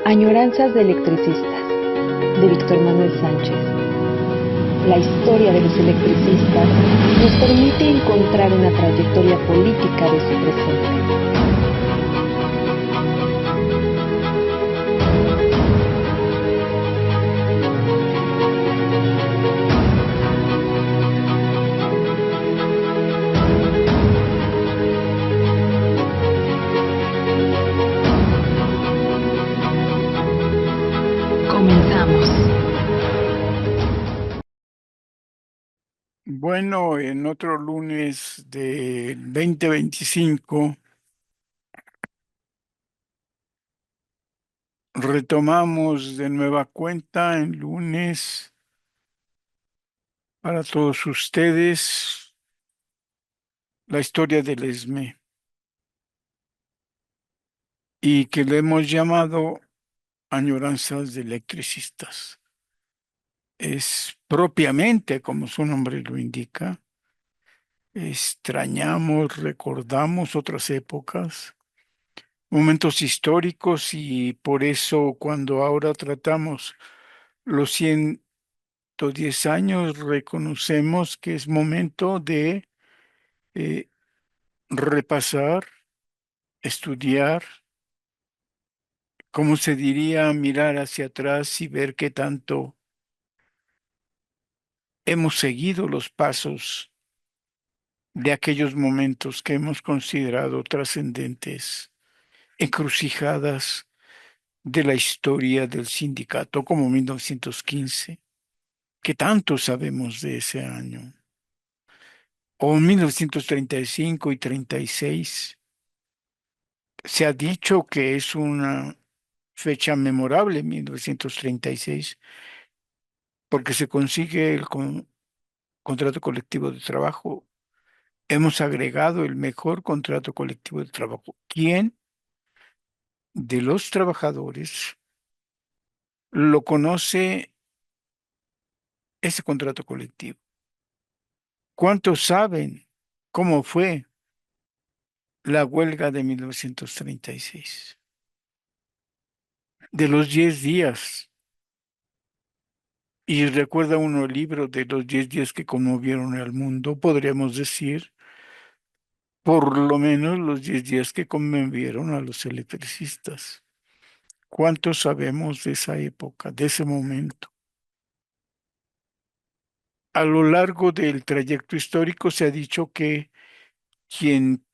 Añoranzas de electricistas, de Víctor Manuel Sánchez. La historia de los electricistas nos permite encontrar una trayectoria política de su presente. Comenzamos. Bueno, en otro lunes de 2025 retomamos de nueva cuenta en lunes para todos ustedes la historia del ESME y que le hemos llamado Añoranzas de Electricistas. Es propiamente, como su nombre lo indica, extrañamos, recordamos otras épocas, momentos históricos, y por eso cuando ahora tratamos los 110 años, reconocemos que es momento de eh, repasar, estudiar, como se diría, mirar hacia atrás y ver qué tanto hemos seguido los pasos de aquellos momentos que hemos considerado trascendentes, encrucijadas de la historia del sindicato, como 1915. ¿Qué tanto sabemos de ese año? O 1935 y 36. Se ha dicho que es una fecha memorable, 1936, porque se consigue el contrato colectivo de trabajo. Hemos agregado el mejor contrato colectivo de trabajo. ¿Quién de los trabajadores lo conoce ese contrato colectivo? ¿Cuántos saben cómo fue la huelga de 1936? De los 10 días. Y recuerda uno el libro de los 10 días que conmovieron al mundo, podríamos decir, por lo menos los 10 días que conmovieron a los electricistas. ¿Cuánto sabemos de esa época, de ese momento? A lo largo del trayecto histórico se ha dicho que quien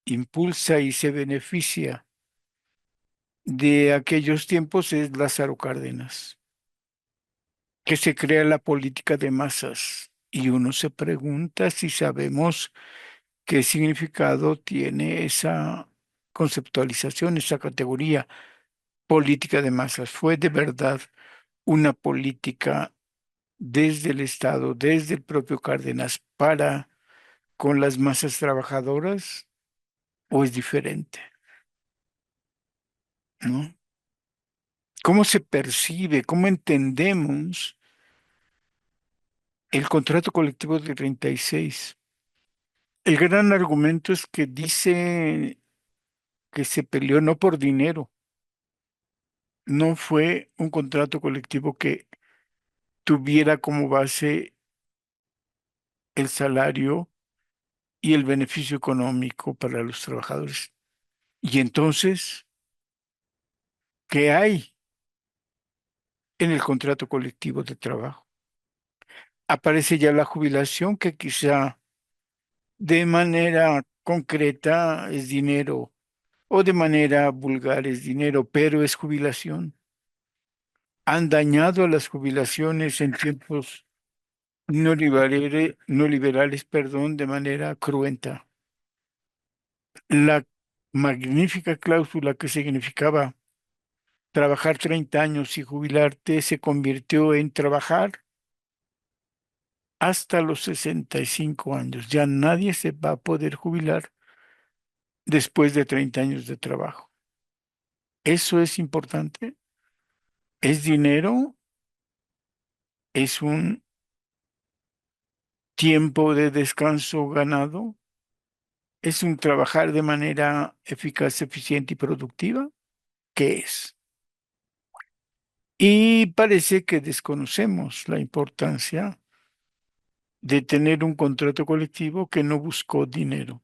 impulsa y se beneficia de aquellos tiempos es Lázaro Cárdenas, que se crea la política de masas. Y uno se pregunta si sabemos qué significado tiene esa conceptualización, esa categoría política de masas. ¿Fue de verdad una política desde el Estado, desde el propio Cárdenas, para con las masas trabajadoras, o es diferente? ¿No? ¿Cómo se percibe, cómo entendemos el contrato colectivo de 36? El gran argumento es que dice que se peleó no por dinero, no fue un contrato colectivo que tuviera como base el salario y el beneficio económico para los trabajadores. Y entonces, ¿qué hay en el contrato colectivo de trabajo? Aparece ya la jubilación, que quizá de manera concreta es dinero, o de manera vulgar es dinero, pero es jubilación. Han dañado a las jubilaciones en tiempos no liberales, perdón, de manera cruenta. La magnífica cláusula que significaba trabajar 30 años y jubilarte se convirtió en trabajar hasta los 65 años. Ya nadie se va a poder jubilar después de 30 años de trabajo. Eso es importante. Es dinero, es un tiempo de descanso ganado, es un trabajar de manera eficaz, eficiente y productiva. ¿Qué es? Y parece que desconocemos la importancia de tener un contrato colectivo que no buscó dinero.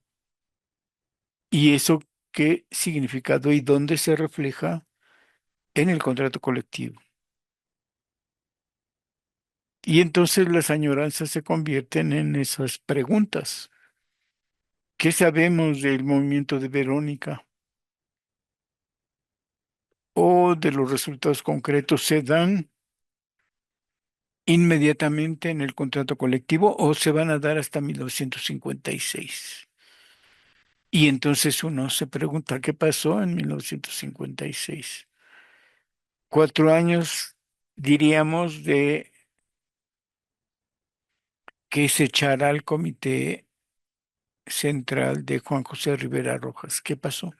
¿Y eso qué significado y dónde se refleja en el contrato colectivo? Y entonces las añoranzas se convierten en esas preguntas. ¿Qué sabemos del movimiento de Verónica o de los resultados concretos? ¿Se dan inmediatamente en el contrato colectivo o se van a dar hasta 1956? Y entonces uno se pregunta, ¿qué pasó en 1956? 4 años, diríamos, de que se echara al comité central de Juan José Rivera Rojas. ¿Qué pasó?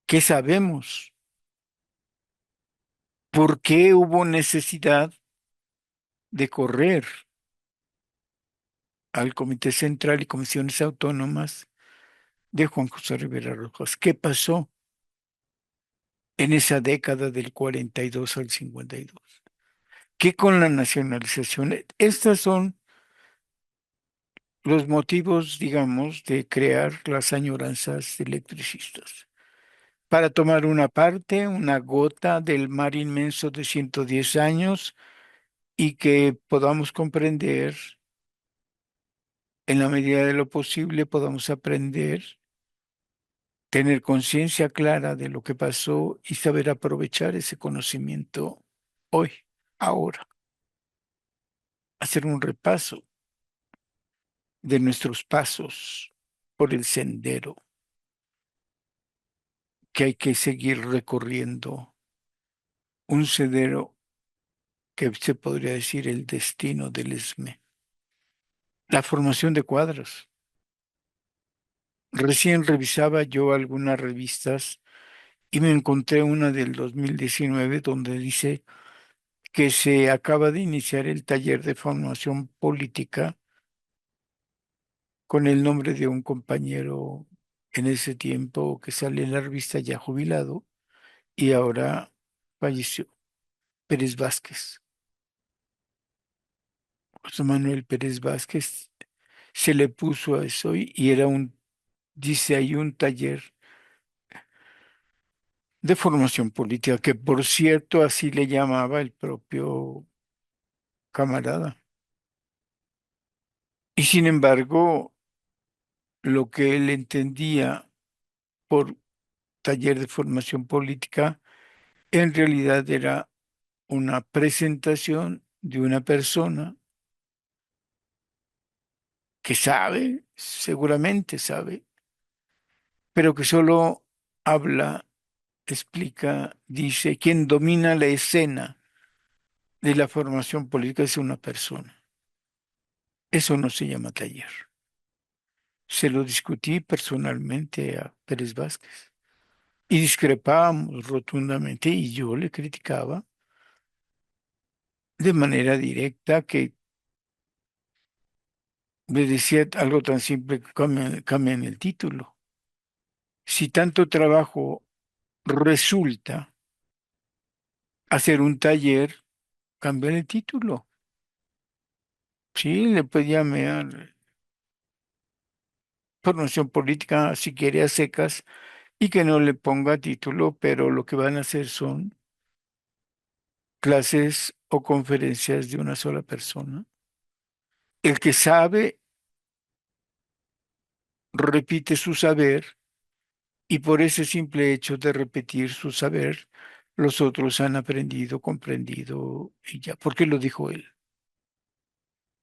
¿Qué sabemos? ¿Por qué hubo necesidad de correr al comité central y comisiones autónomas de Juan José Rivera Rojas? ¿Qué pasó en esa década del 42 al 52? ¿Qué con la nacionalización? Estos son los motivos, digamos, de crear las añoranzas electricistas. Para tomar una parte, una gota del mar inmenso de 110 años y que podamos comprender, en la medida de lo posible, podamos aprender, tener conciencia clara de lo que pasó y saber aprovechar ese conocimiento hoy, ahora, hacer un repaso de nuestros pasos por el sendero que hay que seguir recorriendo, un sendero que se podría decir el destino del ESME. La formación de cuadros. Recién revisaba yo algunas revistas y me encontré una del 2019 donde dice que se acaba de iniciar el taller de formación política con el nombre de un compañero en ese tiempo que sale en la revista ya jubilado y ahora falleció, Pérez Vázquez. José Manuel Pérez Vázquez se le puso a eso y era dice ahí un taller de formación política, que por cierto así le llamaba el propio camarada. Y sin embargo, lo que él entendía por taller de formación política, en realidad era una presentación de una persona que sabe, seguramente sabe, pero que solo habla, explica, dice, quien domina la escena de la formación política es una persona. Eso no se llama taller. Se lo discutí personalmente a Pérez Vázquez y discrepábamos rotundamente y yo le criticaba de manera directa que me decía algo tan simple que cambian el título. Si tanto trabajo resulta hacer un taller, cambian el título. Sí, le puede llamar formación política si quiere a secas y que no le ponga título, pero lo que van a hacer son clases o conferencias de una sola persona. El que sabe repite su saber y por ese simple hecho de repetir su saber, los otros han aprendido, comprendido y ya, porque lo dijo él.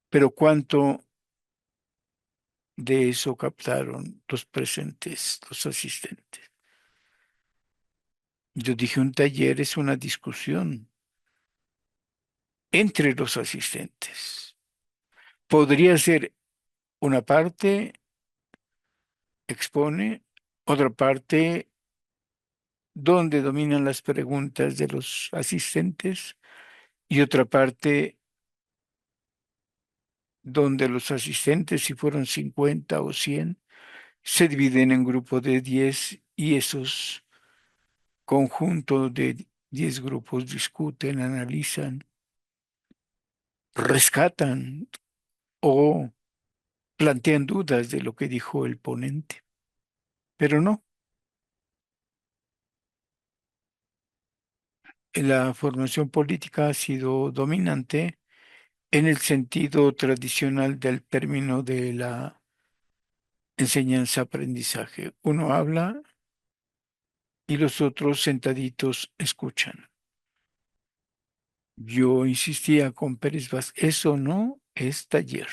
Pero ¿cuánto de eso captaron los presentes, los asistentes? Yo dije, un taller es una discusión entre los asistentes. Podría ser una parte expone, otra parte donde dominan las preguntas de los asistentes y otra parte donde los asistentes, si fueron 50 o 100, se dividen en grupos de 10 y esos conjunto de 10 grupos discuten, analizan, rescatan o plantean dudas de lo que dijo el ponente. Pero no, la formación política ha sido dominante en el sentido tradicional del término de la enseñanza-aprendizaje. Uno habla y los otros sentaditos escuchan. Yo insistía con Pérez Vázquez, eso no es taller.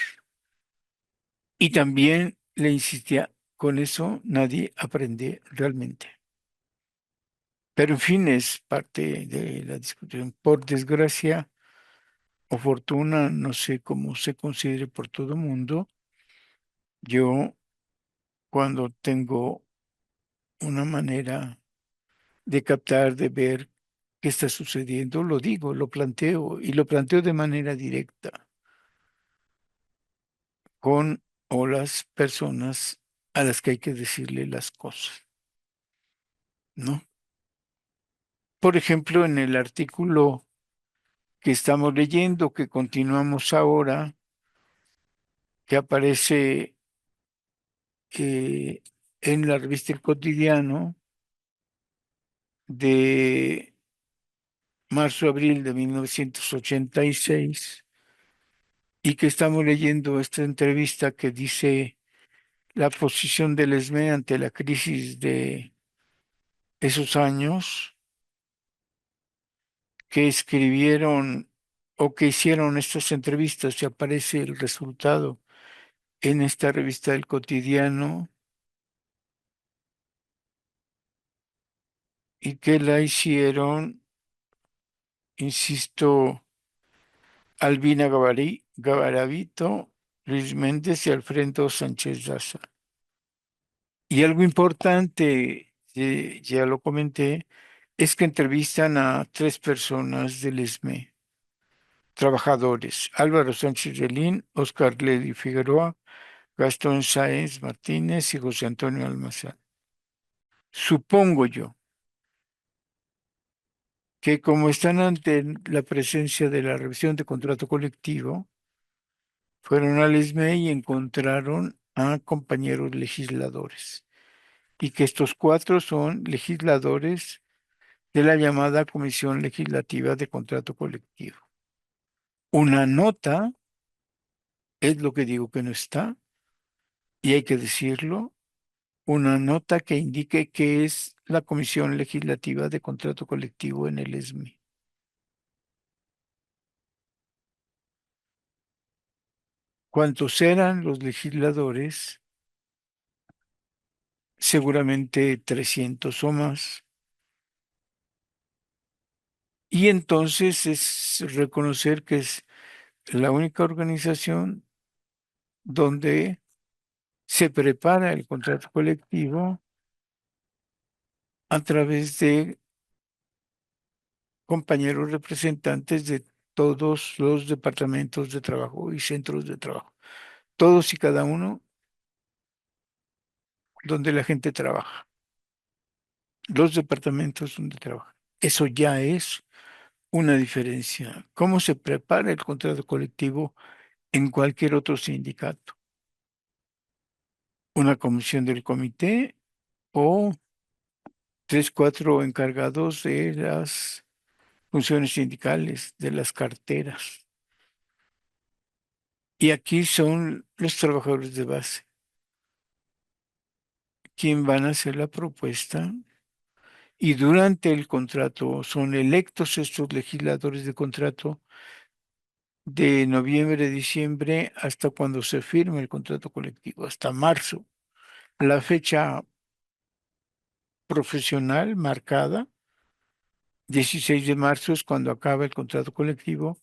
Y también le insistía, con eso nadie aprende realmente. Pero en fin, es parte de la discusión. Por desgracia o fortuna, no sé cómo se considere por todo el mundo, yo cuando tengo una manera de captar, de ver qué está sucediendo, lo digo, lo planteo y lo planteo de manera directa con o las personas a las que hay que decirle las cosas, ¿no? Por ejemplo, en el artículo que estamos leyendo, que continuamos ahora, que aparece en la revista El Cotidiano de marzo-abril de 1986, y que estamos leyendo esta entrevista que dice la posición del ESME ante la crisis de esos años, que escribieron o que hicieron estas entrevistas, y aparece el resultado en esta revista del Cotidiano, y que la hicieron, insisto, Albina Garavito, Luis Méndez y Alfredo Sánchez Daza. Y algo importante, ya lo comenté, es que entrevistan a 3 personas del ESME, trabajadores: Álvaro Sánchez Relín, Oscar Ledy Figueroa, Gastón Sáenz Martínez y José Antonio Almazán. Supongo yo que como están ante la presencia de la revisión de contrato colectivo, fueron al ESME y encontraron a compañeros legisladores, y que estos 4 son legisladores de la llamada Comisión Legislativa de Contrato Colectivo. Una nota, es lo que digo que no está, y hay que decirlo, una nota que indique qué es la Comisión Legislativa de Contrato Colectivo en el ESME. ¿Cuántos eran los legisladores? Seguramente 300 o más. Y entonces es reconocer que es la única organización donde se prepara el contrato colectivo a través de compañeros representantes de todos los departamentos de trabajo y centros de trabajo, todos y cada uno donde la gente trabaja, los departamentos donde trabaja. Eso ya es una diferencia. ¿Cómo se prepara el contrato colectivo en cualquier otro sindicato? Una comisión del comité o 3, 4 encargados de las funciones sindicales, de las carteras. Y aquí son los trabajadores de base quien van a hacer la propuesta, y durante el contrato son electos estos legisladores de contrato de noviembre, diciembre, hasta cuando se firme el contrato colectivo, hasta marzo. La fecha profesional marcada, 16 de marzo, es cuando acaba el contrato colectivo,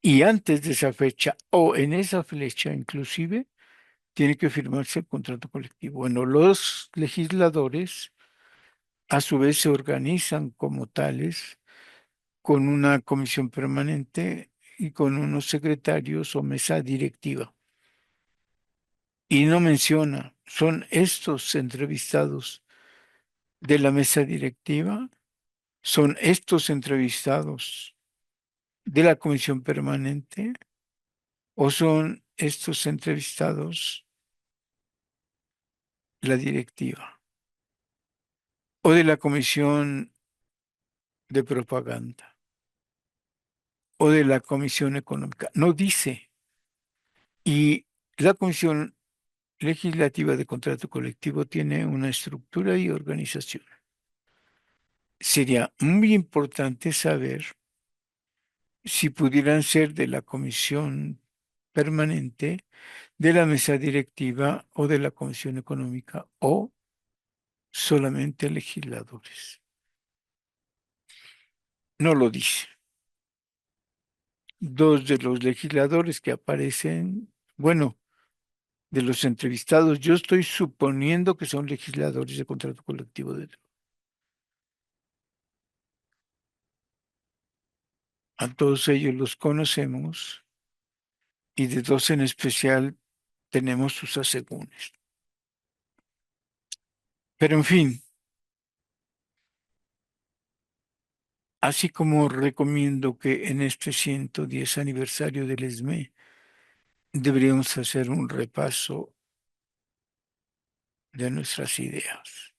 y antes de esa fecha o en esa fecha inclusive tiene que firmarse el contrato colectivo. Bueno, los legisladores a su vez se organizan como tales con una comisión permanente y con unos secretarios o mesa directiva. Y no menciona, son estos entrevistados de la mesa directiva ¿Son estos entrevistados de la comisión permanente o son estos entrevistados la directiva o de la comisión de propaganda o de la comisión económica? No dice. Y la comisión legislativa de contrato colectivo tiene una estructura y organización. Sería muy importante saber si pudieran ser de la comisión permanente, de la mesa directiva o de la comisión económica o solamente legisladores. No lo dice. Dos de los legisladores que aparecen, bueno, de los entrevistados, yo estoy suponiendo que son legisladores de contrato colectivo de trabajo. A todos ellos los conocemos y de dos en especial tenemos sus asegúnes. Pero en fin, así como recomiendo que en este 110 aniversario del ESME deberíamos hacer un repaso de nuestras ideas,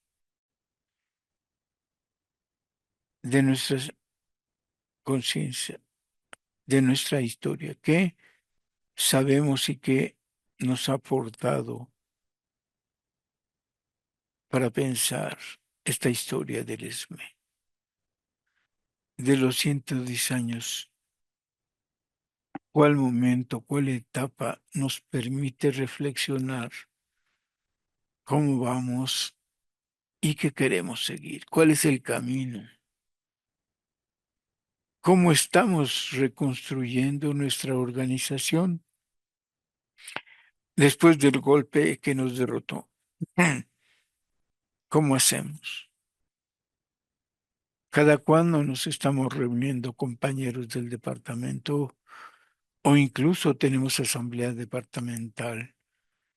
de nuestra conciencia, de nuestra historia, qué sabemos y qué nos ha aportado para pensar esta historia del ESME, de los 110 años. ¿Cuál momento, cuál etapa nos permite reflexionar cómo vamos y qué queremos seguir? ¿Cuál es el camino? ¿Cómo estamos reconstruyendo nuestra organización después del golpe que nos derrotó? ¿Cómo hacemos? ¿Cada cuándo nos estamos reuniendo compañeros del departamento o incluso tenemos asamblea departamental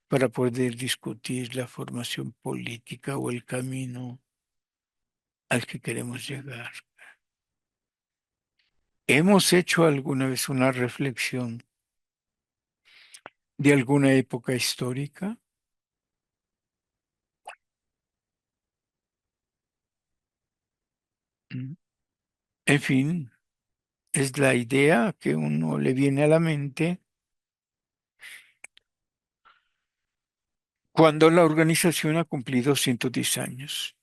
para poder discutir la formación política o el camino al que queremos llegar? ¿Hemos hecho alguna vez una reflexión de alguna época histórica? Mm. En fin, es la idea que uno le viene a la mente cuando la organización ha cumplido 110 años.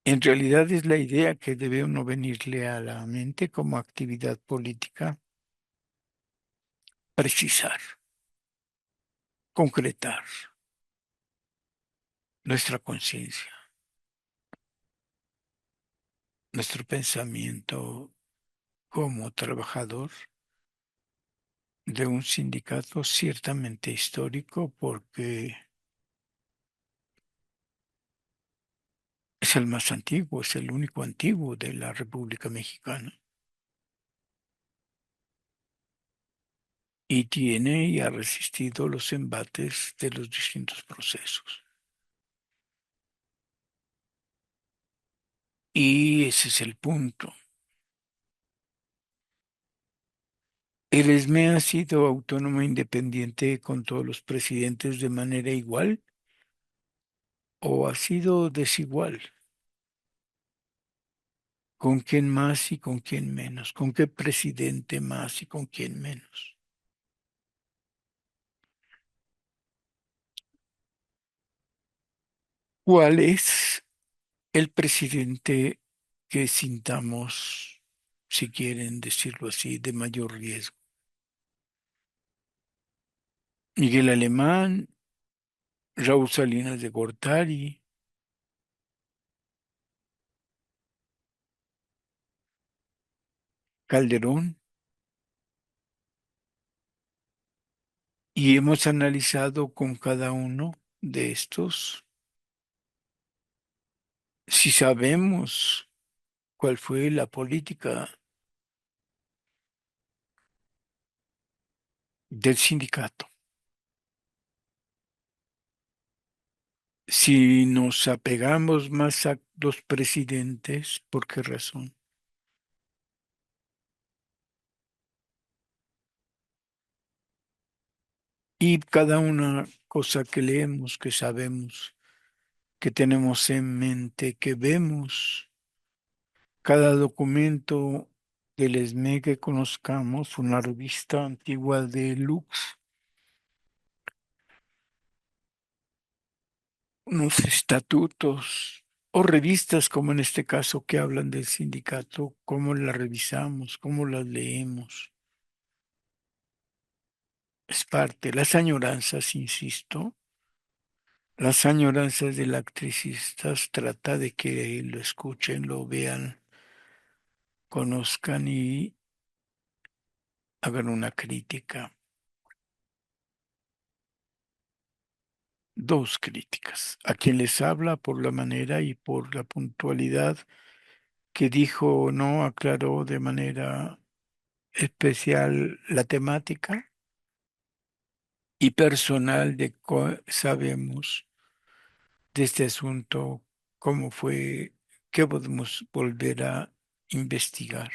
En realidad es la idea que debe uno venirle a la mente como actividad política, precisar, concretar nuestra conciencia, nuestro pensamiento como trabajador de un sindicato ciertamente histórico porque es el más antiguo, es el único antiguo de la República Mexicana y tiene y ha resistido los embates de los distintos procesos. Y ese es el punto. ¿El ESME ha sido autónomo e independiente con todos los presidentes de manera igual o ha sido desigual? ¿Con quién más y con quién menos? ¿Con qué presidente más y con quién menos? ¿Cuál es el presidente que sintamos, si quieren decirlo así, de mayor riesgo? Miguel Alemán, Raúl Salinas de Gortari, Calderón, y hemos analizado con cada uno de estos si sabemos cuál fue la política del sindicato, si nos apegamos más a los presidentes, ¿por qué razón? Y cada una cosa que leemos, que sabemos, que tenemos en mente, que vemos, cada documento del ESME que conozcamos, una revista antigua de Lux, unos estatutos o revistas como en este caso que hablan del sindicato, cómo las revisamos, cómo las leemos. Es parte, las añoranzas, insisto, las añoranzas del actricistas trata de que lo escuchen, lo vean, conozcan y hagan una crítica. Dos críticas. A quien les habla por la manera y por la puntualidad que dijo o no aclaró de manera especial la temática y personal de sabemos de este asunto, cómo fue, qué podemos volver a investigar.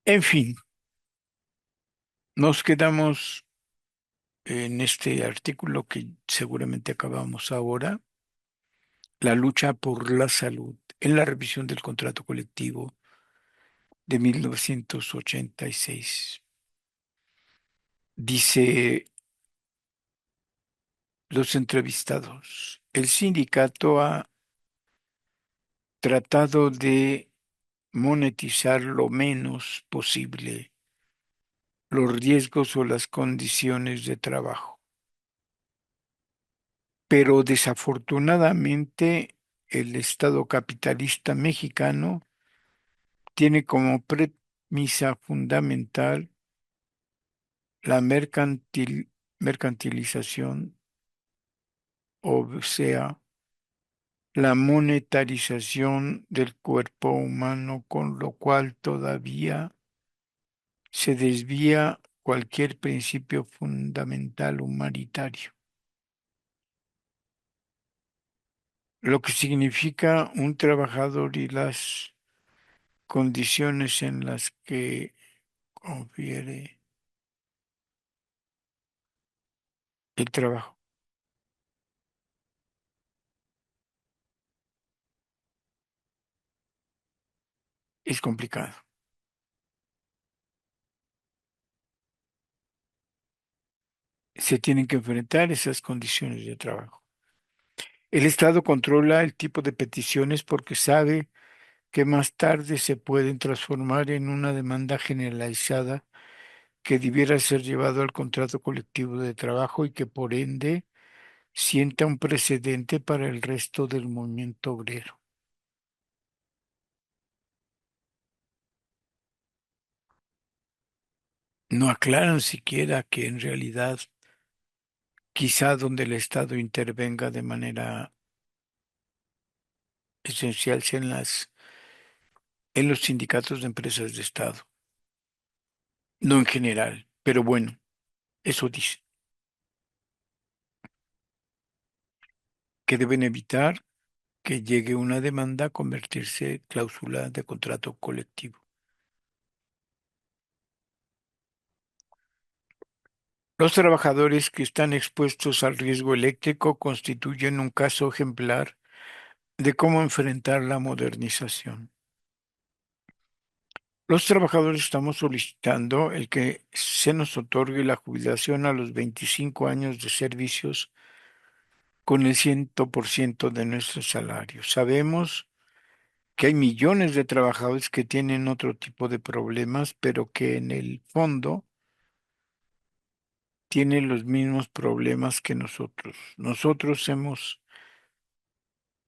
En fin, nos quedamos en este artículo que seguramente acabamos ahora, la lucha por la salud en la revisión del contrato colectivo de 1986. Dice los entrevistados, el sindicato ha tratado de monetizar lo menos posible los riesgos o las condiciones de trabajo. Pero desafortunadamente el Estado capitalista mexicano tiene como premisa fundamental la mercantilización, o sea, la monetarización del cuerpo humano, con lo cual todavía se desvía cualquier principio fundamental humanitario, lo que significa un trabajador y las condiciones en las que confiere el trabajo. Es complicado. Se tienen que enfrentar esas condiciones de trabajo. El Estado controla el tipo de peticiones porque sabe que más tarde se pueden transformar en una demanda generalizada que debiera ser llevado al contrato colectivo de trabajo y que por ende sienta un precedente para el resto del movimiento obrero. No aclaran siquiera que en realidad quizá donde el Estado intervenga de manera esencial sea en los sindicatos de empresas de Estado, no en general, pero bueno, eso dice, que deben evitar que llegue una demanda a convertirse cláusula de contrato colectivo. Los trabajadores que están expuestos al riesgo eléctrico constituyen un caso ejemplar de cómo enfrentar la modernización. Los trabajadores estamos solicitando el que se nos otorgue la jubilación a los 25 años de servicios con el 100% de nuestro salario. Sabemos que hay millones de trabajadores que tienen otro tipo de problemas, pero que en el fondo tienen los mismos problemas que nosotros. Nosotros hemos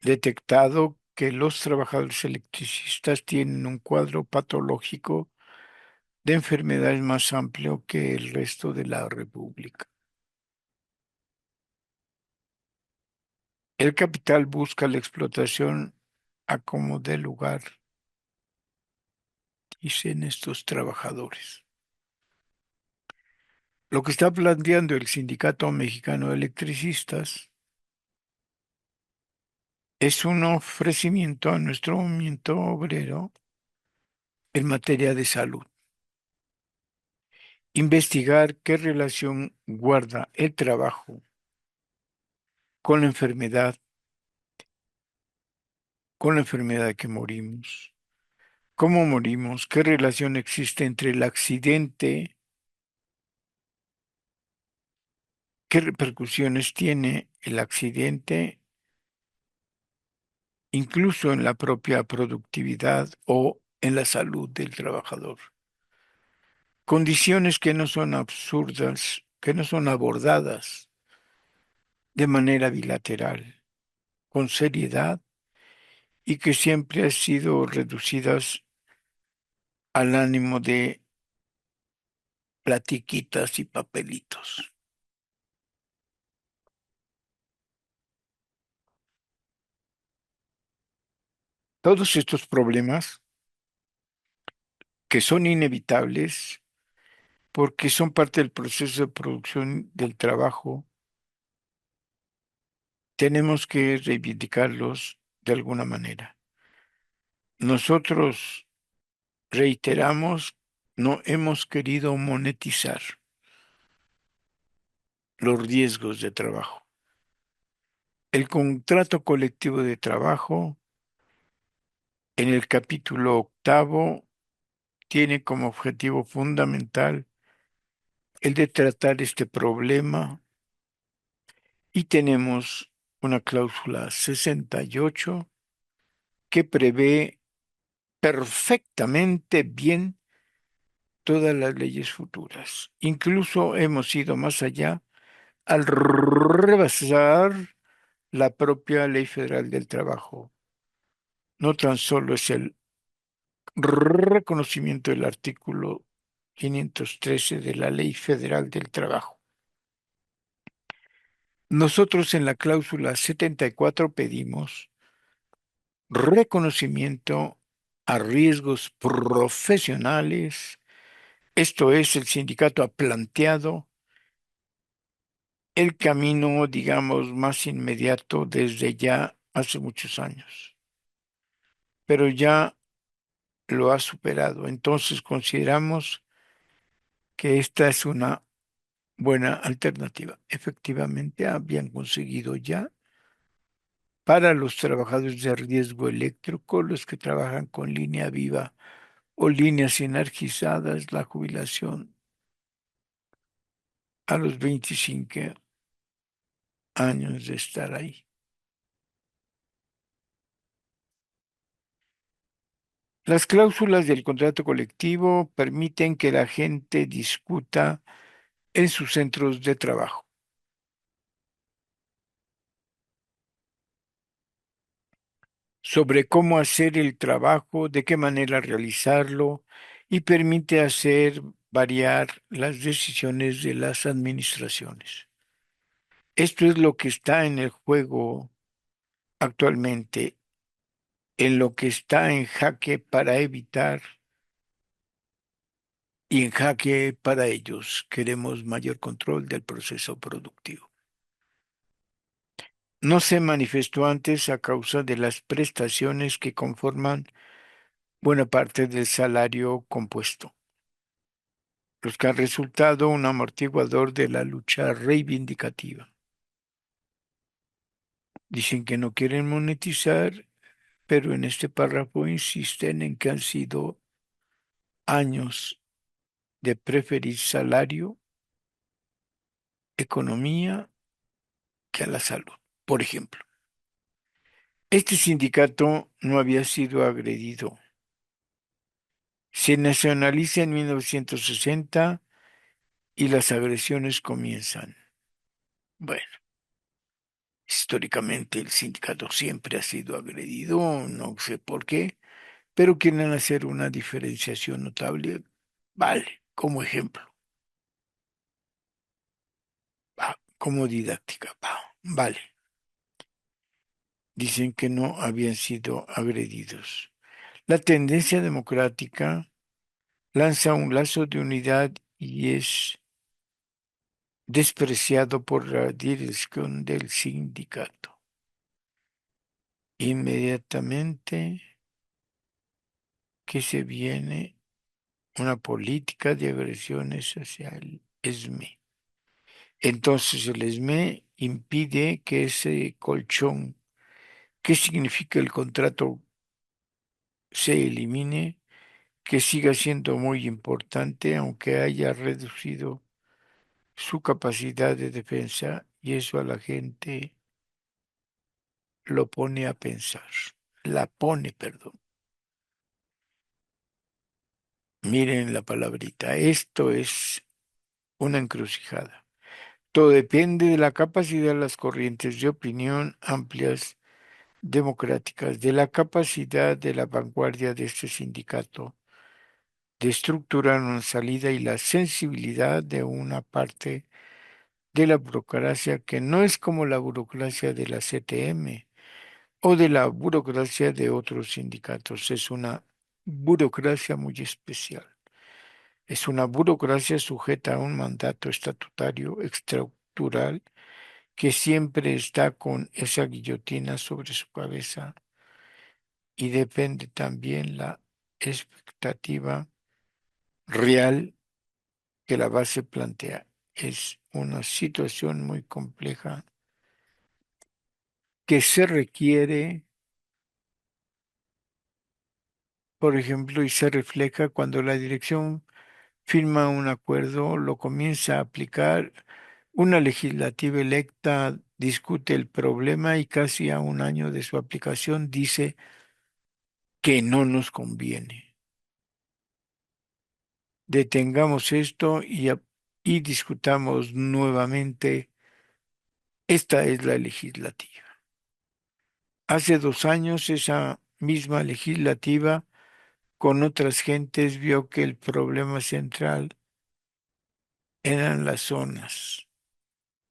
detectado que los trabajadores electricistas tienen un cuadro patológico de enfermedades más amplio que el resto de la República. El capital busca la explotación a como dé lugar, dicen estos trabajadores. Lo que está planteando el Sindicato Mexicano de Electricistas es un ofrecimiento a nuestro movimiento obrero en materia de salud. investigar qué relación guarda el trabajo con con la enfermedad de que morimos, cómo morimos, qué relación existe entre el accidente, qué repercusiones tiene el accidente, incluso en la propia productividad o en la salud del trabajador. Condiciones que no son absurdas, que no son abordadas de manera bilateral, con seriedad y que siempre han sido reducidas al ánimo de platiquitas y papelitos. Todos estos problemas que son inevitables porque son parte del proceso de producción del trabajo, tenemos que reivindicarlos de alguna manera. Nosotros reiteramos, no hemos querido monetizar los riesgos de trabajo. El contrato colectivo de trabajo, en el capítulo octavo, tiene como objetivo fundamental el de tratar este problema y tenemos una cláusula 68 que prevé perfectamente bien todas las leyes futuras. Incluso hemos ido más allá al rebasar la propia Ley Federal del Trabajo. No tan solo es el reconocimiento del artículo 513 de la Ley Federal del Trabajo. Nosotros en la cláusula 74 pedimos reconocimiento a riesgos profesionales. Esto es, el sindicato ha planteado el camino, digamos, más inmediato desde ya hace muchos años, pero ya lo ha superado. Entonces consideramos que esta es una buena alternativa. Efectivamente, habían conseguido ya para los trabajadores de riesgo eléctrico, los que trabajan con línea viva o líneas energizadas, la jubilación a los 25 años de estar ahí. Las cláusulas del contrato colectivo permiten que la gente discuta en sus centros de trabajo sobre cómo hacer el trabajo, de qué manera realizarlo y permite hacer variar las decisiones de las administraciones. Esto es lo que está en el juego actualmente, en lo que está en jaque para evitar y en jaque para ellos. Queremos mayor control del proceso productivo. No se manifestó antes a causa de las prestaciones que conforman buena parte del salario compuesto, los que han resultado un amortiguador de la lucha reivindicativa. Dicen que no quieren monetizar, pero en este párrafo insisten en que han sido años de preferir salario, economía, que a la salud. Por ejemplo, este sindicato no había sido agredido. Se nacionaliza en 1960 y las agresiones comienzan. Bueno, históricamente el sindicato siempre ha sido agredido, no sé por qué, pero quieren hacer una diferenciación notable. Vale, como ejemplo, como didáctica, vale. Dicen que no habían sido agredidos. La tendencia democrática lanza un lazo de unidad y es despreciado por la dirección del sindicato. Inmediatamente que se viene una política de agresiones hacia el ESME. Entonces el ESME impide que ese colchón, ¿qué significa el contrato? Se elimine, que siga siendo muy importante, aunque haya reducido su capacidad de defensa, y eso a la gente lo pone a pensar, la pone, perdón. Miren la palabrita, esto es una encrucijada. Todo depende de la capacidad de las corrientes de opinión amplias, democráticas, de la capacidad de la vanguardia de este sindicato de estructurar una salida y la sensibilidad de una parte de la burocracia que no es como la burocracia de la CTM o de la burocracia de otros sindicatos. Es una burocracia muy especial. Es una burocracia sujeta a un mandato estatutario estructural que siempre está con esa guillotina sobre su cabeza, y depende también la expectativa real que la base plantea. Es una situación muy compleja que se requiere, por ejemplo, y se refleja cuando la dirección firma un acuerdo, lo comienza a aplicar, una legislativa electa discute el problema y casi a un año de su aplicación dice que no nos conviene. Detengamos esto y discutamos nuevamente. Esta es la legislativa. Hace 2 años esa misma legislativa con otras gentes vio que el problema central eran las zonas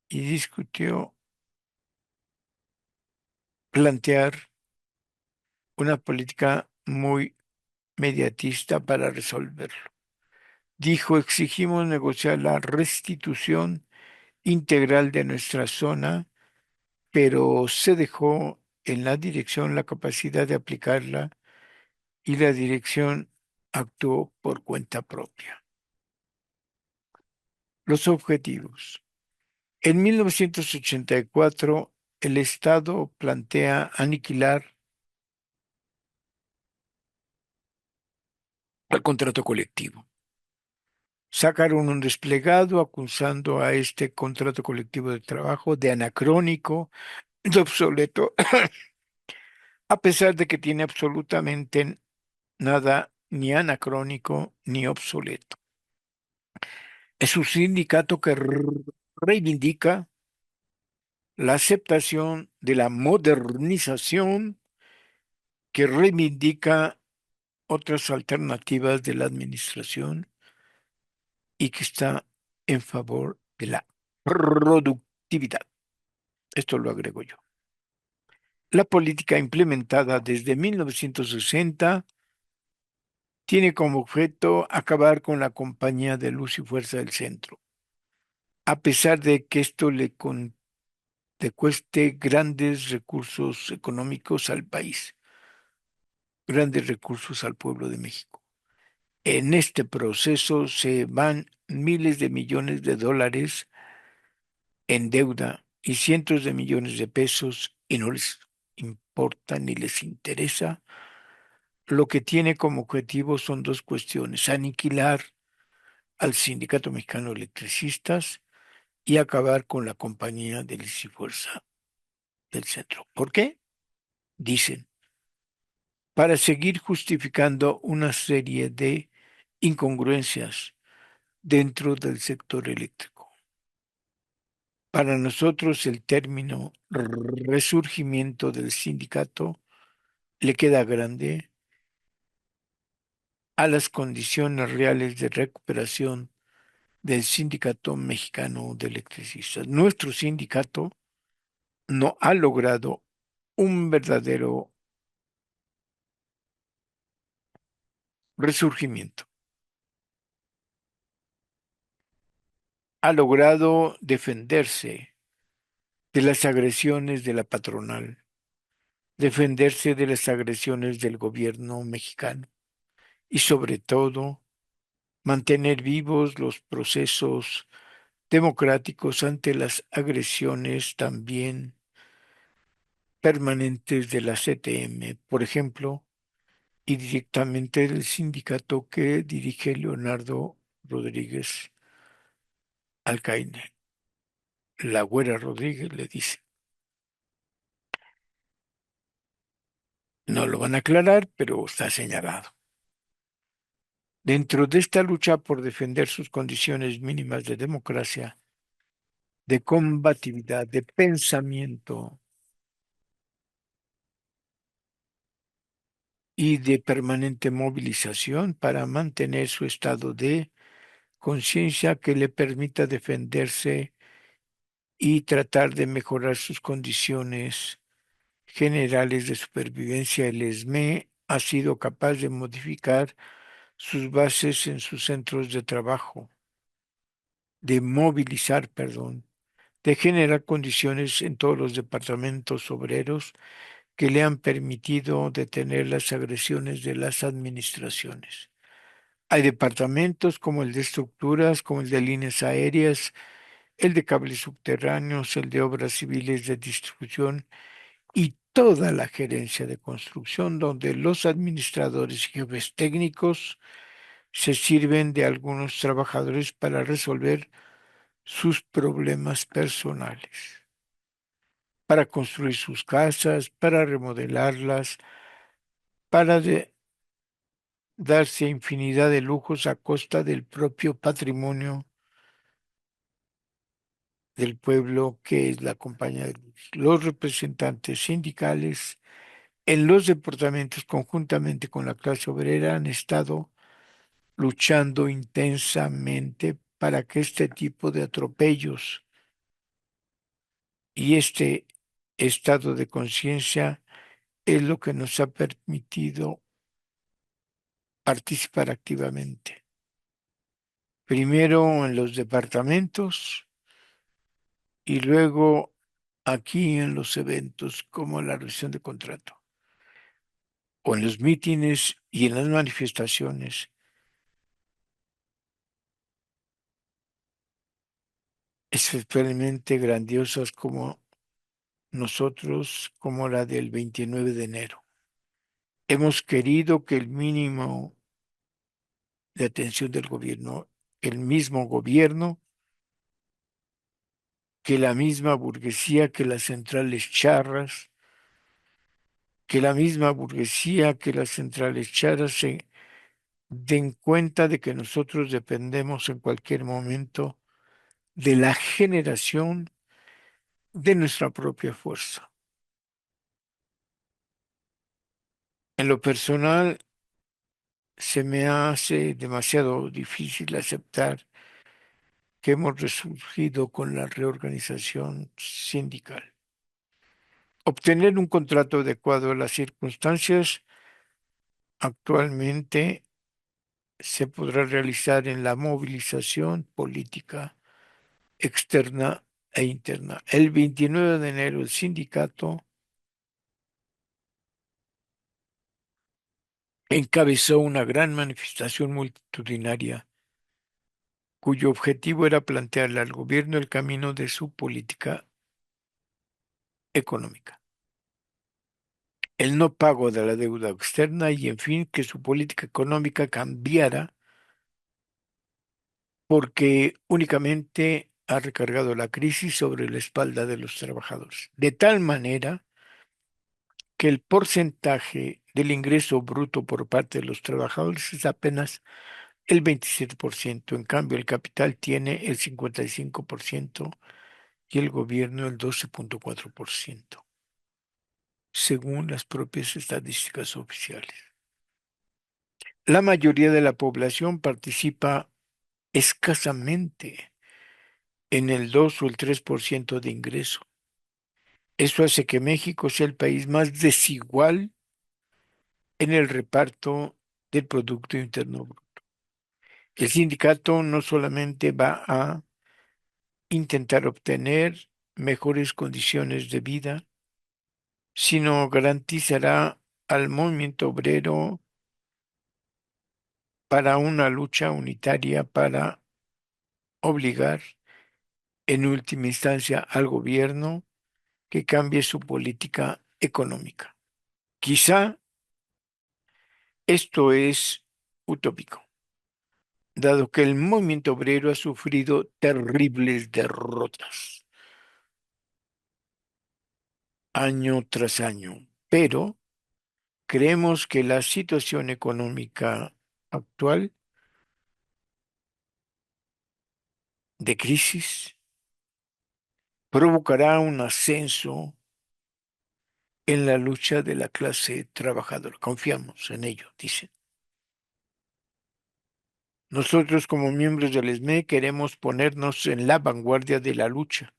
y discutió plantear una política muy mediatista para resolverlo. Dijo, exigimos negociar la restitución integral de nuestra zona, pero se dejó en la dirección la capacidad de aplicarla y la dirección actuó por cuenta propia. Los objetivos. En 1984, el Estado plantea aniquilar el contrato colectivo. Sacaron un desplegado acusando a este contrato colectivo de trabajo de anacrónico, de obsoleto, a pesar de que tiene absolutamente nada ni anacrónico ni obsoleto. Es un sindicato que reivindica la aceptación de la modernización, que reivindica otras alternativas de la administración y que está en favor de la productividad. Esto lo agrego yo. La política implementada desde 1960 tiene como objeto acabar con la Compañía de Luz y Fuerza del Centro, a pesar de que esto le cueste grandes recursos económicos al país, grandes recursos al pueblo de México. En este proceso se van miles de millones de dólares en deuda y cientos de millones de pesos, y no les importa ni les interesa. Lo que tiene como objetivo son dos cuestiones: aniquilar al Sindicato Mexicano de Electricistas y acabar con la compañía de Luz y Fuerza del Centro. ¿Por qué? Dicen, para seguir justificando una serie de incongruencias dentro del sector eléctrico. Para nosotros el término resurgimiento del sindicato le queda grande a las condiciones reales de recuperación del Sindicato Mexicano de Electricistas. Nuestro sindicato no ha logrado un verdadero resurgimiento. Ha logrado defenderse de las agresiones de la patronal, defenderse de las agresiones del gobierno mexicano y sobre todo mantener vivos los procesos democráticos ante las agresiones también permanentes de la CTM, por ejemplo, y directamente del sindicato que dirige Leonardo Rodríguez Alcaine. La Güera Rodríguez le dice. No lo van a aclarar, pero está señalado. Dentro de esta lucha por defender sus condiciones mínimas de democracia, de combatividad, de pensamiento y de permanente movilización para mantener su estado de conciencia que le permita defenderse y tratar de mejorar sus condiciones generales de supervivencia, el ESME ha sido capaz de modificar sus bases en sus centros de trabajo, de movilizar, perdón, de generar condiciones en todos los departamentos obreros que le han permitido detener las agresiones de las administraciones. Hay departamentos como el de estructuras, como el de líneas aéreas, el de cables subterráneos, el de obras civiles de distribución y toda la gerencia de construcción, donde los administradores y jefes técnicos se sirven de algunos trabajadores para resolver sus problemas personales, para construir sus casas, para remodelarlas, para darse infinidad de lujos a costa del propio patrimonio del pueblo, que es la compañía de luz. Los representantes sindicales en los departamentos conjuntamente con la clase obrera han estado luchando intensamente para que este tipo de atropellos y este estado de conciencia es lo que nos ha permitido participar activamente. Primero en los departamentos y luego aquí en los eventos como la revisión de contrato o en los mítines y en las manifestaciones especialmente grandiosas como nosotros, como la del 29 de enero. Hemos querido que el mínimo de atención del gobierno, el mismo gobierno, que la misma burguesía, que las centrales charras, que la misma burguesía, que las centrales charras se den cuenta de que nosotros dependemos en cualquier momento de la generación de nuestra propia fuerza. En lo personal, se me hace demasiado difícil aceptar que hemos resurgido con la reorganización sindical. Obtener un contrato adecuado a las circunstancias actualmente se podrá realizar en la movilización política externa e interna. El 29 de enero el sindicato encabezó una gran manifestación multitudinaria cuyo objetivo era plantearle al gobierno el camino de su política económica, el no pago de la deuda externa y, en fin, que su política económica cambiara porque únicamente ha recargado la crisis sobre la espalda de los trabajadores, de tal manera que el porcentaje del ingreso bruto por parte de los trabajadores es apenas el 27%. En cambio, el capital tiene el 55% y el gobierno el 12,4%, según las propias estadísticas oficiales. La mayoría de la población participa escasamente en el 2 o el 3% de ingreso. Eso hace que México sea el país más desigual en el reparto del Producto Interno Bruto. El sindicato no solamente va a intentar obtener mejores condiciones de vida, sino garantizará al movimiento obrero para una lucha unitaria para obligar en última instancia al gobierno que cambie su política económica. Quizá esto es utópico, dado que el movimiento obrero ha sufrido terribles derrotas año tras año, pero creemos que la situación económica actual de crisis provocará un ascenso en la lucha de la clase trabajadora. Confiamos en ello, dicen. Nosotros como miembros del ESME queremos ponernos en la vanguardia de la lucha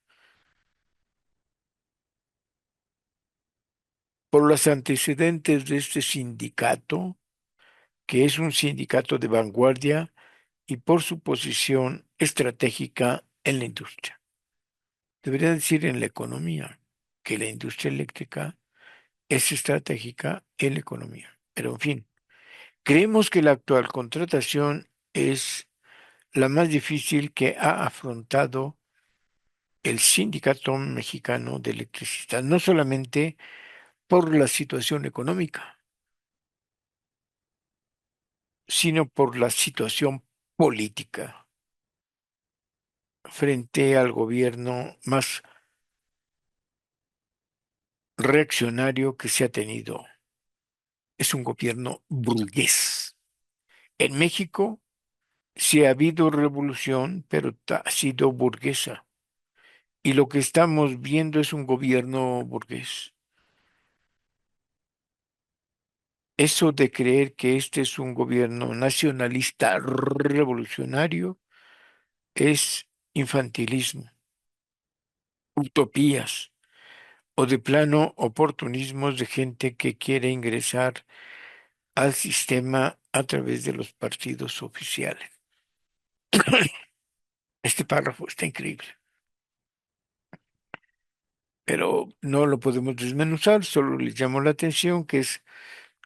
por los antecedentes de este sindicato, que es un sindicato de vanguardia, y por su posición estratégica en la industria. Debería decir en la economía, que la industria eléctrica es estratégica en la economía. Pero en fin, creemos que la actual contratación es la más difícil que ha afrontado el Sindicato Mexicano de Electricistas, no solamente por la situación económica, sino por la situación política frente al gobierno más reaccionario que se ha tenido. Es un gobierno burgués. En México sí ha habido revolución, pero ha sido burguesa. Y lo que estamos viendo es un gobierno burgués. Eso de creer que este es un gobierno nacionalista revolucionario es infantilismo, utopías o de plano oportunismos de gente que quiere ingresar al sistema a través de los partidos oficiales. Este párrafo está increíble, pero no lo podemos desmenuzar, solo les llamo la atención que es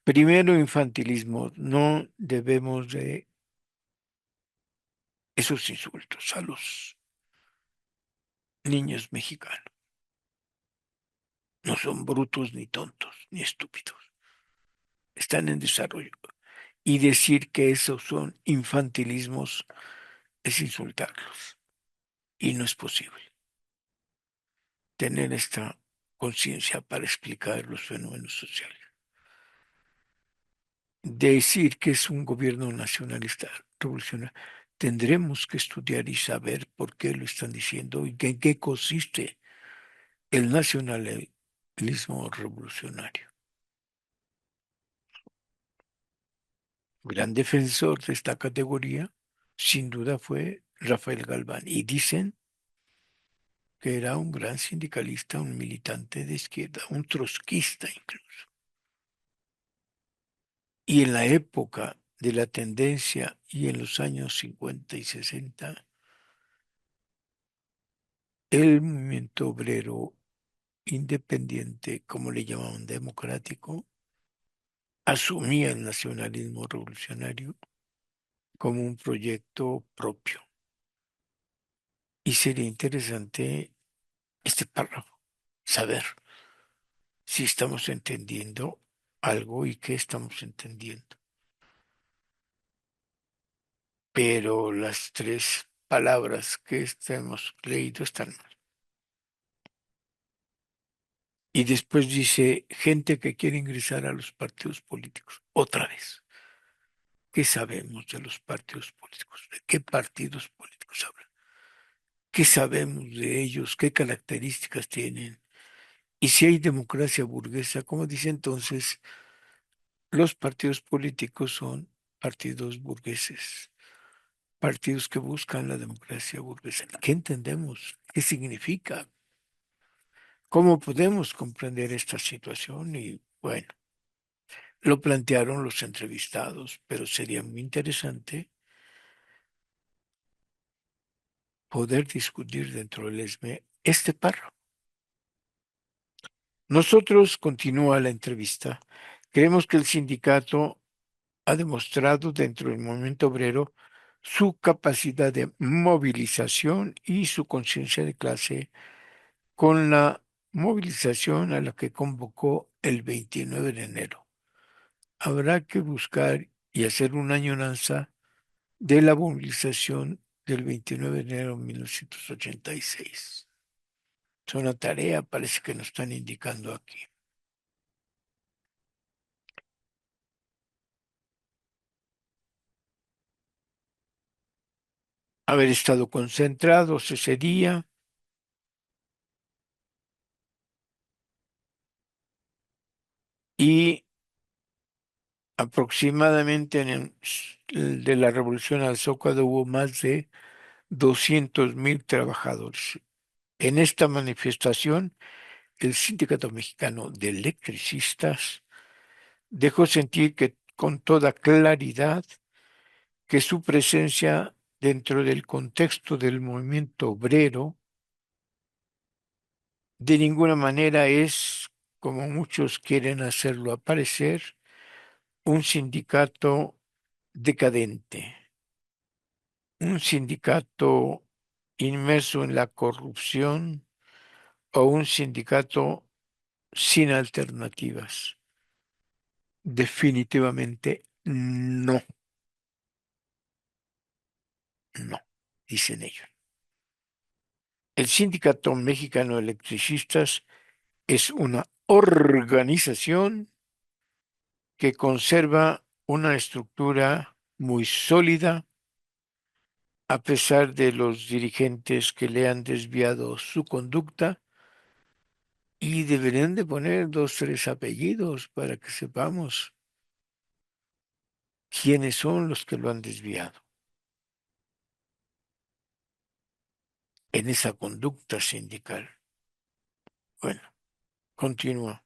primero infantilismo, no debemos de esos insultos a los niños mexicanos. No son brutos ni tontos ni estúpidos, están en desarrollo. Y decir que esos son infantilismos es insultarlos. Y no es posible tener esta conciencia para explicar los fenómenos sociales. Decir que es un gobierno nacionalista revolucionario, tendremos que estudiar y saber por qué lo están diciendo y en qué consiste el nacionalismo revolucionario. Gran defensor de esta categoría, sin duda, fue Rafael Galván. Y dicen que era un gran sindicalista, un militante de izquierda, un trotskista incluso. Y en la época de la tendencia y en los años 50 y 60, el movimiento obrero independiente, como le llamaban democrático, asumía el nacionalismo revolucionario como un proyecto propio. Y sería interesante este párrafo, saber si estamos entendiendo algo y qué estamos entendiendo. Pero las tres palabras que hemos leído están mal. Y después dice, gente que quiere ingresar a los partidos políticos. Otra vez, ¿qué sabemos de los partidos políticos? ¿De qué partidos políticos hablan? ¿Qué sabemos de ellos? ¿Qué características tienen? Y si hay democracia burguesa, ¿cómo dice entonces? Los partidos políticos son partidos burgueses, partidos que buscan la democracia burguesa. ¿Qué entendemos? ¿Qué significa? ¿Cómo podemos comprender esta situación? Y bueno, lo plantearon los entrevistados, pero sería muy interesante poder discutir dentro del ESME este párrafo. Nosotros, continúa la entrevista, creemos que el sindicato ha demostrado dentro del movimiento obrero su capacidad de movilización y su conciencia de clase con la movilización a la que convocó el 29 de enero. Habrá que buscar y hacer una añoranza de la movilización del 29 de enero de 1986. Es una tarea, parece que nos están indicando aquí. Haber estado concentrados ese día y aproximadamente de la Revolución al Zócalo hubo más de 200,000 trabajadores. En esta manifestación, el Sindicato Mexicano de Electricistas dejó sentir que con toda claridad que su presencia dentro del contexto del movimiento obrero de ninguna manera es, como muchos quieren hacerlo aparecer, un sindicato decadente, un sindicato inmerso en la corrupción o un sindicato sin alternativas. Definitivamente no, no, dicen ellos. El Sindicato Mexicano de Electricistas es una organización que conserva una estructura muy sólida a pesar de los dirigentes que le han desviado su conducta y deberían de poner dos, tres apellidos para que sepamos quiénes son los que lo han desviado en esa conducta sindical. Bueno, continúa.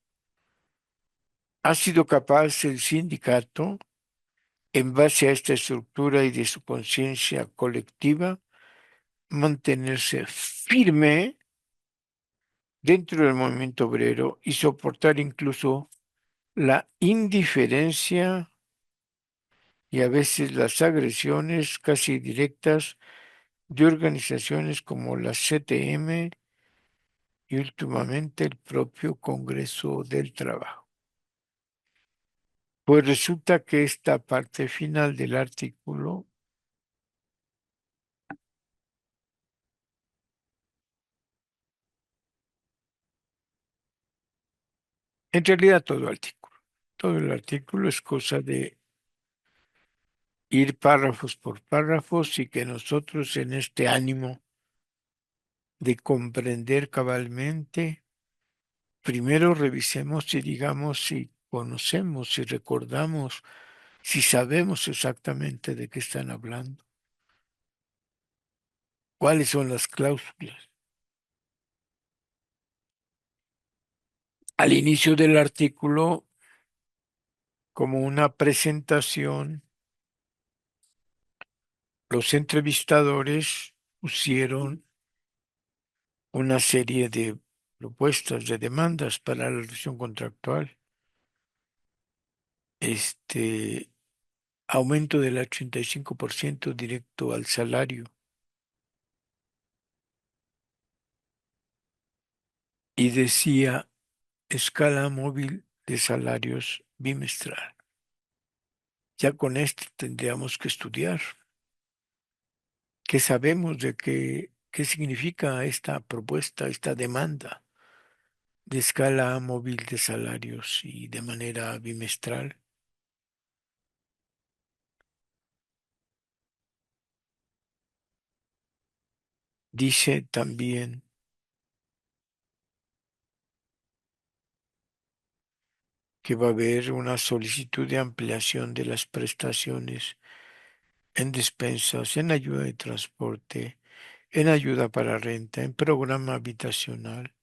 Ha sido capaz el sindicato, en base a esta estructura y de su conciencia colectiva, mantenerse firme dentro del movimiento obrero y soportar incluso la indiferencia y a veces las agresiones casi directas de organizaciones como la CTM y últimamente el propio Congreso del Trabajo. Pues resulta que esta parte final del artículo, en realidad todo el artículo es cosa de ir párrafos por párrafos y que nosotros en este ánimo de comprender cabalmente, primero revisemos y digamos si conocemos, si recordamos, si sabemos exactamente de qué están hablando, cuáles son las cláusulas. Al inicio del artículo, como una presentación, los entrevistadores pusieron una serie de propuestas, de demandas para la relación contractual. Aumento del 85% directo al salario y decía escala móvil de salarios bimestral. Ya con esto tendríamos que estudiar qué sabemos de qué significa esta propuesta, esta demanda de escala móvil de salarios y de manera bimestral. Dice también que va a haber una solicitud de ampliación de las prestaciones en despensas, en ayuda de transporte, en ayuda para renta, en programa habitacional,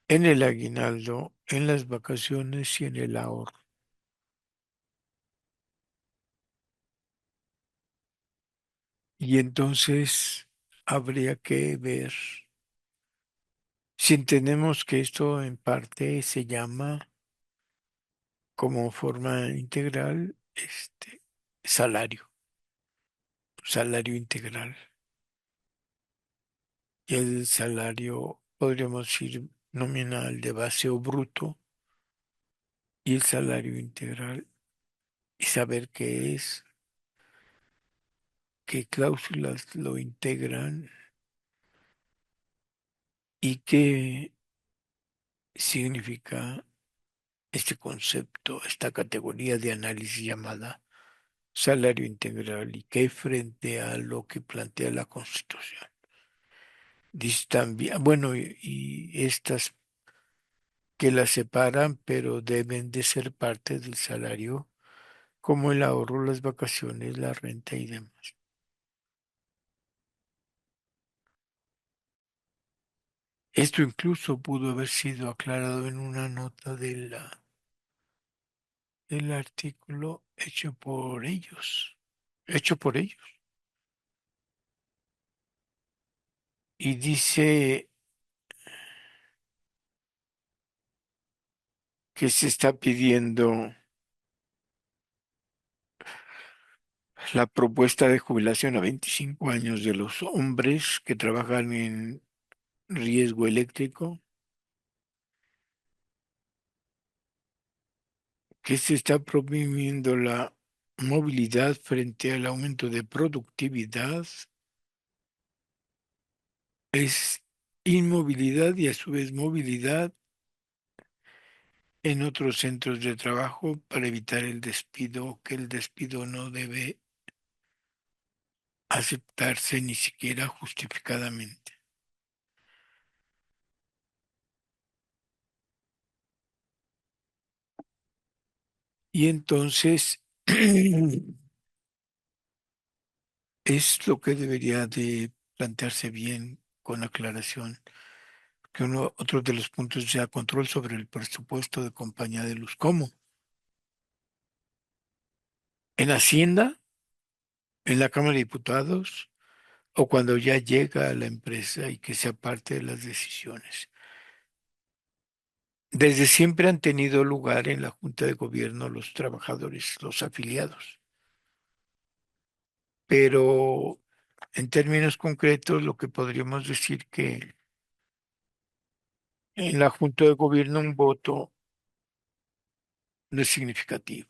en el aguinaldo, en las vacaciones y en el ahorro. Y entonces habría que ver si entendemos que esto en parte se llama como forma integral este salario, salario integral. Y el salario, podríamos decir, nominal de base o bruto, y el salario integral, y saber qué es, qué cláusulas lo integran y qué significa este concepto, esta categoría de análisis llamada salario integral y qué frente a lo que plantea la Constitución. Dice también, bueno, y estas que las separan, pero deben de ser parte del salario, como el ahorro, las vacaciones, la renta y demás. Esto incluso pudo haber sido aclarado en una nota del artículo hecho por ellos. Y dice que se está pidiendo la propuesta de jubilación a 25 años de los hombres que trabajan en riesgo eléctrico, que se está promoviendo la movilidad frente al aumento de productividad, es inmovilidad y a su vez movilidad en otros centros de trabajo para evitar el despido, que el despido no debe aceptarse ni siquiera justificadamente. Y entonces es lo que debería de plantearse bien con aclaración, que otro de los puntos sea control sobre el presupuesto de compañía de luz. ¿Cómo? ¿En Hacienda? ¿En la Cámara de Diputados? ¿O cuando ya llega a la empresa y que sea parte de las decisiones? Desde siempre han tenido lugar en la Junta de Gobierno los trabajadores, los afiliados, pero en términos concretos lo que podríamos decir que en la Junta de Gobierno un voto no es significativo.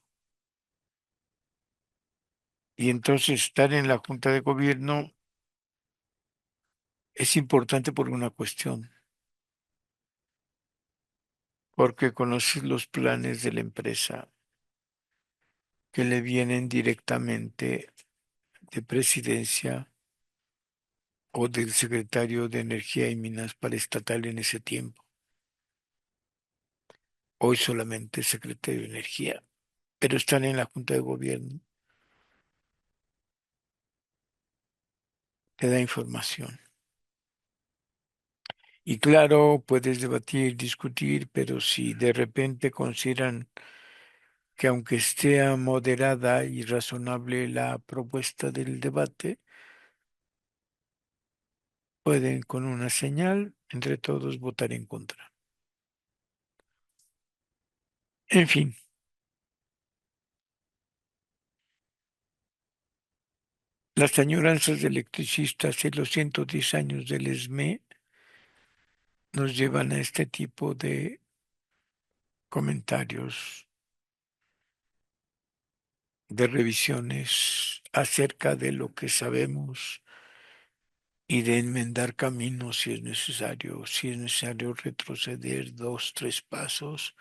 Y entonces estar en la Junta de Gobierno es importante por una cuestión, porque conoces los planes de la empresa que le vienen directamente de presidencia o del secretario de Energía y Minas para estatal en ese tiempo. Hoy solamente secretario de Energía, pero están en la Junta de Gobierno, te da información. Y claro, puedes debatir, discutir, pero si de repente consideran que aunque esté moderada y razonable la propuesta del debate, pueden con una señal entre todos votar en contra. En fin, las añoranzas de electricistas y los 110 años del ESME nos llevan a este tipo de comentarios, de revisiones acerca de lo que sabemos y de enmendar caminos si es necesario retroceder dos, tres pasos,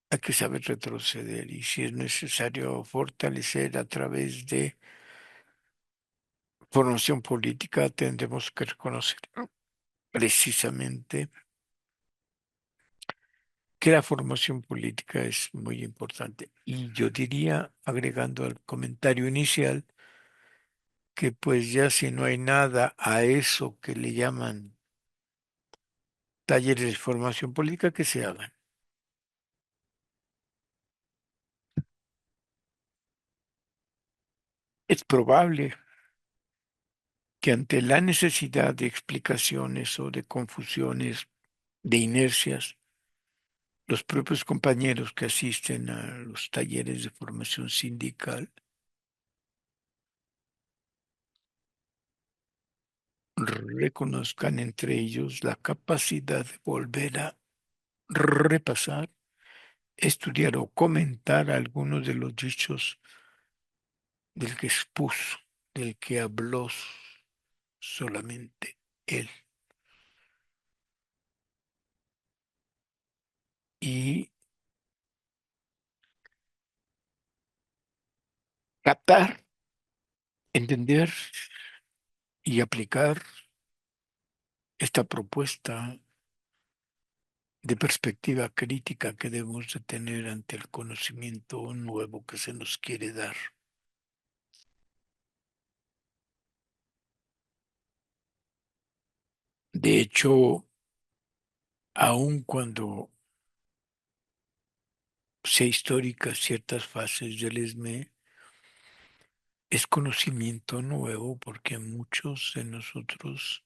hay que saber retroceder y si es necesario fortalecer a través de formación política, tendremos que reconocer precisamente que la formación política es muy importante. Y yo diría, agregando al comentario inicial, que pues ya si no hay nada a eso que le llaman talleres de formación política, que se hagan. Es probable que ante la necesidad de explicaciones o de confusiones, de inercias, Los propios compañeros que asisten a los talleres de formación sindical reconozcan entre ellos la capacidad de volver a repasar, estudiar o comentar algunos de los dichos del que expuso, del que habló solamente él. Y captar, entender y aplicar esta propuesta de perspectiva crítica que debemos de tener ante el conocimiento nuevo que se nos quiere dar. De hecho, aun cuando sea histórica ciertas fases del ESME, es conocimiento nuevo porque muchos de nosotros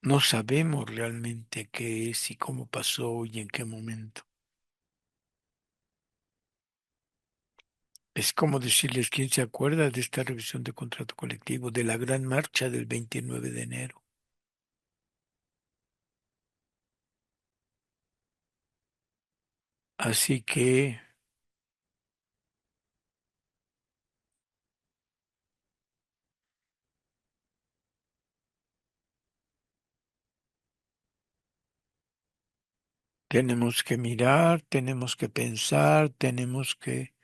no sabemos realmente qué es y cómo pasó y en qué momento. Es como decirles quién se acuerda de esta revisión de contrato colectivo, de la gran marcha del 29 de enero. Así que tenemos que mirar, tenemos que pensar, tenemos que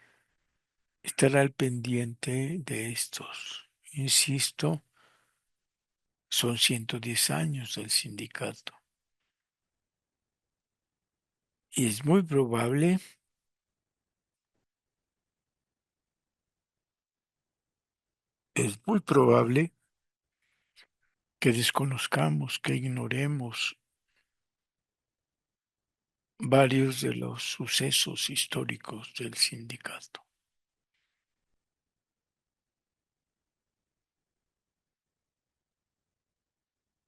estar al pendiente de estos. Insisto, son 110 años del sindicato. Y es muy probable que desconozcamos, que ignoremos varios de los sucesos históricos del sindicato.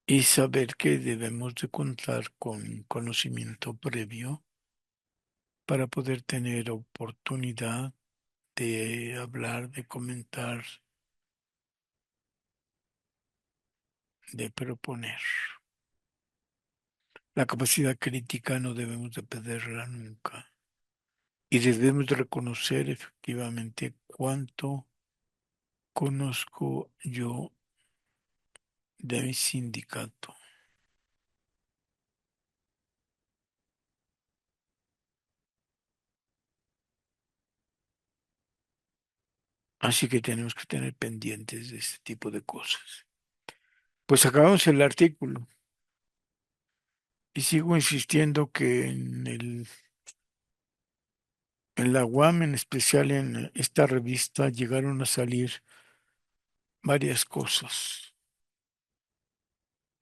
Y saber que debemos de contar con conocimiento previo para poder tener oportunidad de hablar, de comentar, de proponer. La capacidad crítica no debemos de perderla nunca. Y debemos de reconocer efectivamente cuánto conozco yo de mi sindicato. Así que tenemos que tener pendientes de este tipo de cosas. Pues acabamos el artículo y sigo insistiendo que en la UAM, en especial en esta revista, llegaron a salir varias cosas.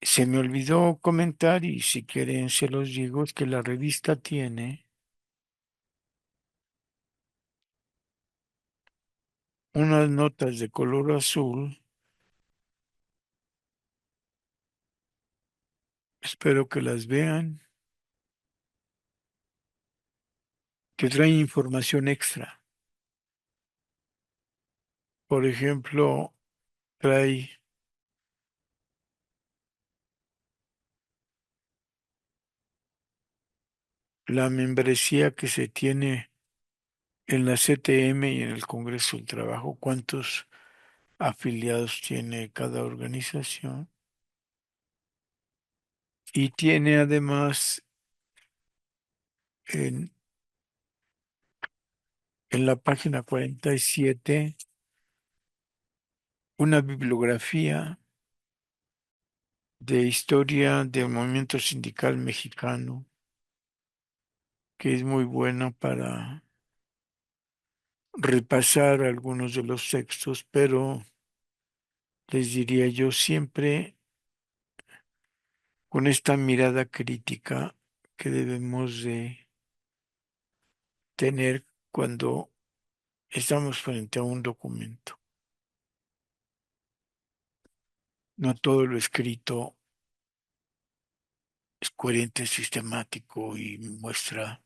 Se me olvidó comentar, y si quieren se los digo, es que la revista tiene unas notas de color azul. Espero que las vean, que traen información extra. Por ejemplo, trae la membresía que se tiene en la CTM y en el Congreso del Trabajo, cuántos afiliados tiene cada organización. Y tiene además en, en la página 47 una bibliografía de historia del movimiento sindical mexicano, que es muy buena para repasar algunos de los textos, pero les diría yo siempre con esta mirada crítica que debemos de tener cuando estamos frente a un documento. No todo lo escrito es coherente, sistemático y muestra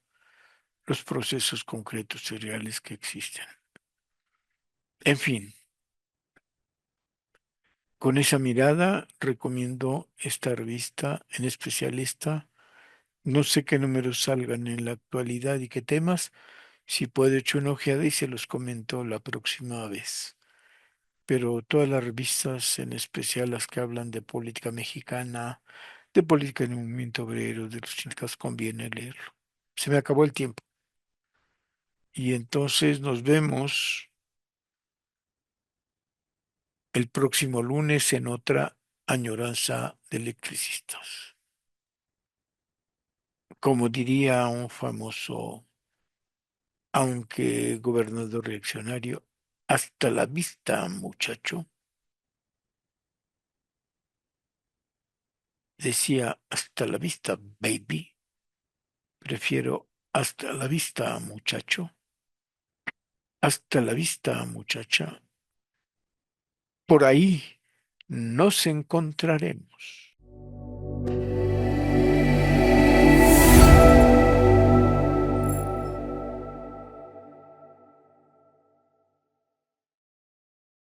los procesos concretos y reales que existen. En fin, con esa mirada recomiendo esta revista, en especial esta. No sé qué números salgan en la actualidad y qué temas. Si puedo echar una ojeada y se los comento la próxima vez. Pero todas las revistas, en especial las que hablan de política mexicana, de política del movimiento obrero, de los sindicatos, conviene leerlo. Se me acabó el tiempo. Y entonces nos vemos el próximo lunes en otra añoranza de electricistas. Como diría un famoso, aunque gobernador reaccionario, hasta la vista, muchacho. Decía hasta la vista, baby. Prefiero hasta la vista, muchacho. Hasta la vista, muchacha. Por ahí nos encontraremos.